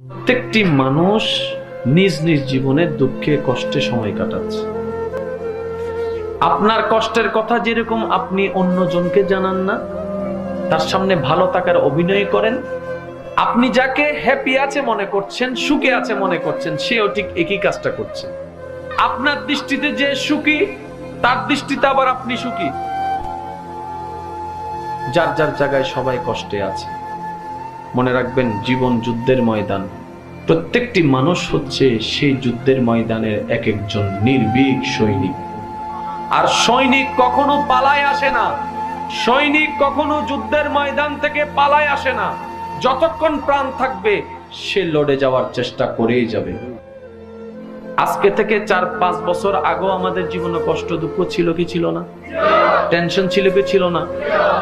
প্রত্যেকটি মানুষ নিজ নিজ জীবনে দুঃখে কষ্টে সময় কাটাচ্ছে। আপনার কষ্টের কথা যেরকম আপনি অন্যজনকে জানান না, তার সামনে ভালো থাকার অভিনয় করেন, আপনি যাকে হ্যাপি আছে মনে করছেন, সুখে আছে মনে করছেন, সেও ঠিক একই কাজটা করছে। আপনার দৃষ্টিতে যে সুখী, তার দৃষ্টিতে আবার আপনি সুখী। যার যার জায়গায় সবাই কষ্টে আছে। মনে রাখবেন, জীবন যুদ্ধের ময়দান। প্রত্যেকটি মানুষ হচ্ছে সেই যুদ্ধের ময়দানের এক একজন নির্ভীক সৈনিক। আর সৈনিক কখনো পালায় আসে না, সৈনিক কখনো যুদ্ধের ময়দান থেকে পালায় আসে না। যতক্ষণ প্রাণ থাকবে সে লড়ে যাওয়ার চেষ্টা করেই যাবে। আজকে থেকে 4-5 বছর আগেও আমাদের জীবনে কষ্ট দুঃখ ছিল কি ছিল না? টেনশন ছিল কি ছিল না?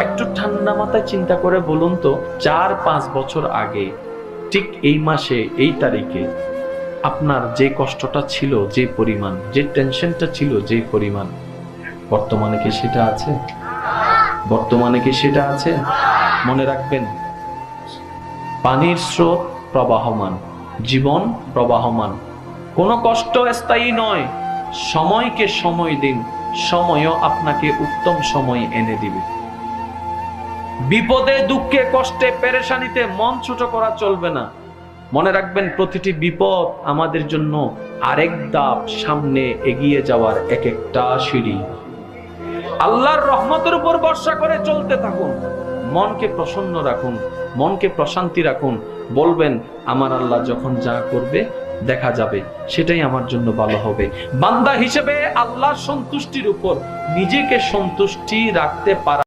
একটু ঠান্ডা মাথায় চিন্তা করে বলুন তো, 4-5 বছর আগে ঠিক এই মাসে এই তারিখে আপনার যে কষ্টটা ছিল, যে পরিমাণ, যে টেনশনটা ছিল, যে পরিমাণ, বর্তমানে কি সেটা আছে? বর্তমানে কি সেটা আছে? মনে রাখবেন, পানির স্রোত প্রবাহমান, জীবন প্রবাহমান। কোনো কষ্ট স্থায়ী নয়। সময়কে সময় দিন, সময়ও আপনাকে উত্তম সময় এনে দিবে। বিপদে দুঃখে কষ্টে পেরেশানিতে মন ছোট করা চলবে না। মনে রাখবেন, প্রতিটি বিপদ আমাদের জন্য আরেক ধাপ সামনে এগিয়ে যাওয়ার এক একটা সিঁড়ি। আল্লাহর রহমতের উপর ভরসা করে চলতে থাকুন। মনকে প্রসন্ন রাখুন, মনকে প্রশান্তি রাখুন। বলবেন, আমার আল্লাহ যখন যা করবে দেখা যাবে, সেটাই আমার জন্য ভালো হবে। বান্দা হিসেবে আল্লাহর সন্তুষ্টির উপর নিজেকে সন্তুষ্টি রাখতে পারা